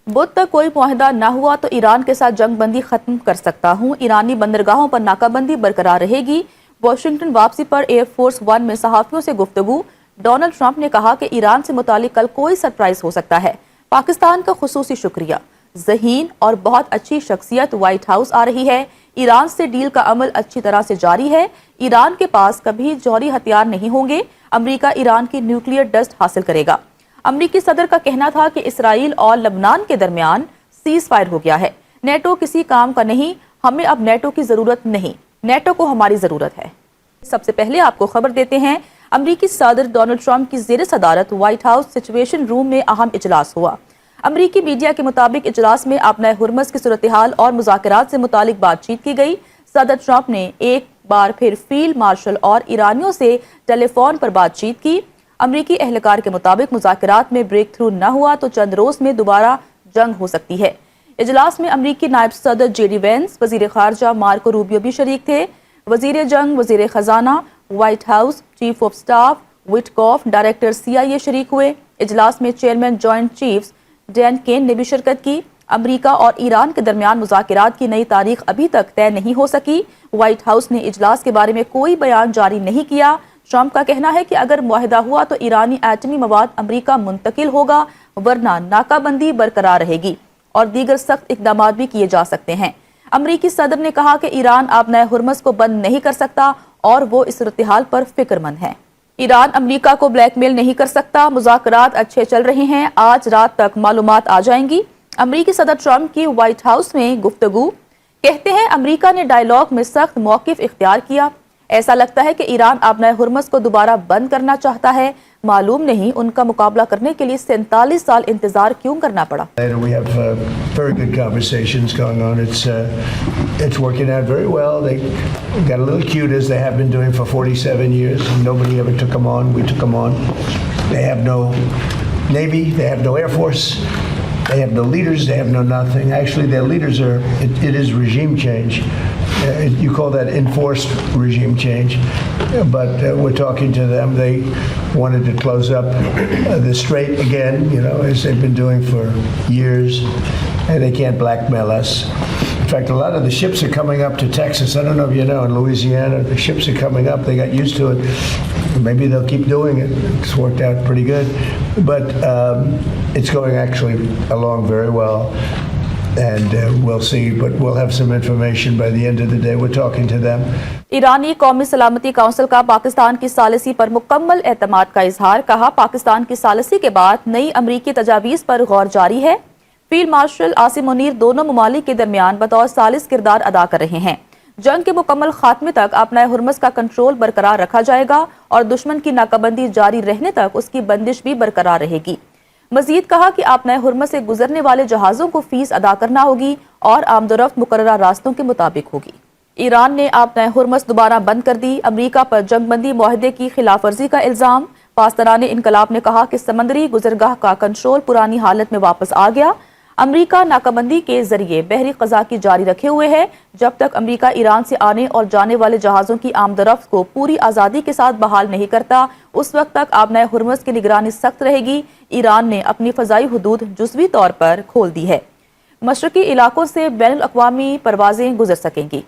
بدھ تک کوئی معاہدہ نہ ہوا تو ایران کے ساتھ جنگ بندی ختم کر سکتا ہوں، ایرانی بندرگاہوں پر ناکہ بندی برقرار رہے گی۔ واشنگٹن واپسی پر ایئر فورس ون میں صحافیوں سے گفتگو، ڈونلڈ ٹرمپ نے کہا کہ ایران سے متعلق کل کوئی سرپرائز ہو سکتا ہے۔ پاکستان کا خصوصی شکریہ، ذہین اور بہت اچھی شخصیت وائٹ ہاؤس آ رہی ہے۔ ایران سے ڈیل کا عمل اچھی طرح سے جاری ہے۔ ایران کے پاس کبھی جوہری ہتھیار نہیں ہوں گے۔ امریکہ ایران کی نیوکلیئر ڈسٹ حاصل کرے گا۔ امریکی صدر کا کہنا تھا کہ اسرائیل اور لبنان کے درمیان سیز فائر ہو گیا ہے۔ نیٹو کسی کام کا نہیں، ہمیں اب نیٹو کی ضرورت نہیں، نیٹو کو ہماری ضرورت ہے۔ سب سے پہلے آپ کو خبر دیتے ہیں، امریکی صدر ڈونلڈ ٹرمپ کی زیر صدارت وائٹ ہاؤس سچویشن روم میں اہم اجلاس ہوا۔ امریکی میڈیا کے مطابق اجلاس میں آبنۂ ہرمز کی صورتحال اور مذاکرات سے متعلق بات چیت کی گئی۔ صدر ٹرمپ نے ایک بار پھر فیلڈ مارشل اور ایرانیوں سے ٹیلی فون پر بات چیت کی۔ امریکی اہلکار کے مطابق مذاکرات میں بریک تھرو نہ ہوا تو چند روز میں دوبارہ جنگ ہو سکتی ہے۔ اجلاس میں امریکی نائب صدر جے ڈی وینس، وزیر خارجہ مارکو روبیو بھی شریک تھے۔ وزیر جنگ، وزیر خزانہ، White House chief of staff Witkoff, director CIA شریک ہوئے۔ اجلاس میں chairman joint chiefs Dan Caine نے بھی شرکت کی۔ امریکہ اور ایران کے درمیان مذاکرات کی نئی تاریخ ابھی تک طے نہیں ہو سکی۔ وائٹ ہاؤس نے اجلاس کے بارے میں کوئی بیان جاری نہیں کیا۔ ٹرمپ کا کہنا ہے کہ اگر معاہدہ ہوا تو ایرانی ایٹمی مواد امریکہ منتقل ہوگا، ورنہ ناکہ بندی برقرار رہے گی اور دیگر سخت اقدامات بھی کیے جا سکتے ہیں۔ امریکی صدر نے کہا کہ ایران آبنۂ ہرمز کو بند نہیں کر سکتا اور وہ اس صورتحال پر فکر مند ہے۔ ایران امریکہ کو بلیک میل نہیں کر سکتا، مذاکرات اچھے چل رہے ہیں، آج رات تک معلومات آ جائیں گی۔ امریکی صدر ٹرمپ کی وائٹ ہاؤس میں گفتگو، کہتے ہیں امریکہ نے ڈائیلاگ میں سخت موقف اختیار کیا۔ ایسا لگتا ہے کہ ایران آبنۂ ہرمز کو دوبارہ بند کرنا چاہتا ہے، معلوم نہیں ان کا مقابلہ کرنے کے لیے 47 سال انتظار کیوں کرنا پڑا۔ We have very good conversations going on. It's working out very well. They got a little cute as they have been doing for 47 years. Nobody ever took them on. We took them on. They have no Navy. They have no Air Force. They have no leaders. They have no nothing. Actually, their leaders are, it is regime change. You call that enforced regime change. But we're talking to them. They wanted to close up the strait again, as they've been doing for years. And they can't blackmail us. In fact, a lot of the ships are coming up to Texas. I don't know if you know, in Louisiana, the ships are coming up. They got used to it. Maybe they'll keep doing it. It's worked out pretty good. But it's going actually along very well. And we'll see, but we'll have some information by the end of the day. We're talking to them. ایرانی قومی سلامتی council کا پاکستان کی ثالثی پر مکمل اعتماد کا اظہار، کہا پاکستان کی ثالثی کے بعد نئی امریکی تجاویز پر غور جاری ہے۔ فیلڈ مارشل عاصم منیر دونوں ممالک کے درمیان بطور ثالث کردار ادا کر رہے ہیں۔ جنگ کے مکمل خاتمے تک آبنۂ ہرمز کا کنٹرول برقرار رکھا جائے گا اور دشمن کی ناکہ بندی جاری رہنے تک اس کی بندش بھی برقرار رہے گی۔ مزید کہا کہ آبنۂ ہرمز سے گزرنے والے جہازوں کو فیس ادا کرنا ہوگی اور آمد و رفت مقررہ راستوں کے مطابق ہوگی۔ ایران نے آبنۂ ہرمز دوبارہ بند کر دی، امریکہ پر جنگ بندی معاہدے کی خلاف ورزی کا الزام۔ پاسداران انقلاب نے کہا کہ سمندری گزرگاہ کا کنٹرول پرانی حالت میں واپس آ گیا۔ امریکہ ناکہ بندی کے ذریعے بحری قزاقی جاری رکھے ہوئے ہے۔ جب تک امریکہ ایران سے آنے اور جانے والے جہازوں کی آمد و رفت کو پوری آزادی کے ساتھ بحال نہیں کرتا، اس وقت تک آبنۂ ہرمز کی نگرانی سخت رہے گی۔ ایران نے اپنی فضائی حدود جزوی طور پر کھول دی ہے۔ مشرقی علاقوں سے بین الاقوامی پروازیں گزر سکیں گی۔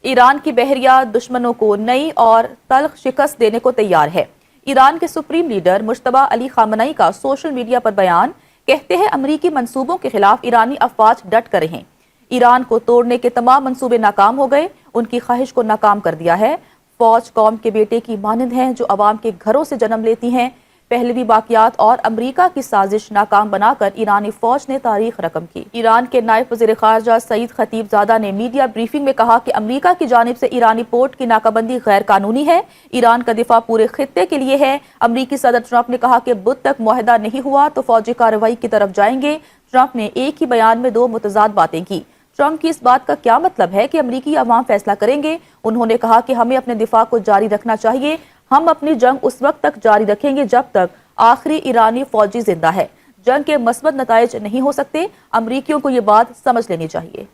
ایران کی بحریہ دشمنوں کو نئی اور تلخ شکست دینے کو تیار ہے۔ ایران کے سپریم لیڈر مجتبیٰ علی خامنئی کا سوشل میڈیا پر بیان، کہتے ہیں امریکی منصوبوں کے خلاف ایرانی افواج ڈٹ کر رہے ہیں۔ ایران کو توڑنے کے تمام منصوبے ناکام ہو گئے، ان کی خواہش کو ناکام کر دیا ہے۔ فوج قوم کے بیٹے کی مانند ہیں جو عوام کے گھروں سے جنم لیتی ہیں۔ پہلوی باقیات اور امریکہ کی سازش ناکام بنا کر ایرانی فوج نے تاریخ رقم کی۔ ایران کے نائب وزیر خارجہ سعید خطیب زادہ نے میڈیا بریفنگ میں کہا کہ امریکہ کی جانب سے ایرانی پورٹ کی ناکہ بندی غیر قانونی ہے۔ ایران کا دفاع پورے خطے کے لیے ہے۔ امریکی صدر ٹرمپ نے کہا کہ بدھ تک معاہدہ نہیں ہوا تو فوجی کارروائی کی طرف جائیں گے۔ ٹرمپ نے ایک ہی بیان میں دو متضاد باتیں کی۔ ٹرمپ کی اس بات کا کیا مطلب ہے کہ امریکی عوام فیصلہ کریں گے؟ انہوں نے کہا کہ ہمیں اپنے دفاع کو جاری رکھنا چاہیے۔ ہم اپنی جنگ اس وقت تک جاری رکھیں گے جب تک آخری ایرانی فوجی زندہ ہے۔ جنگ کے مثبت نتائج نہیں ہو سکتے، امریکیوں کو یہ بات سمجھ لینی چاہیے۔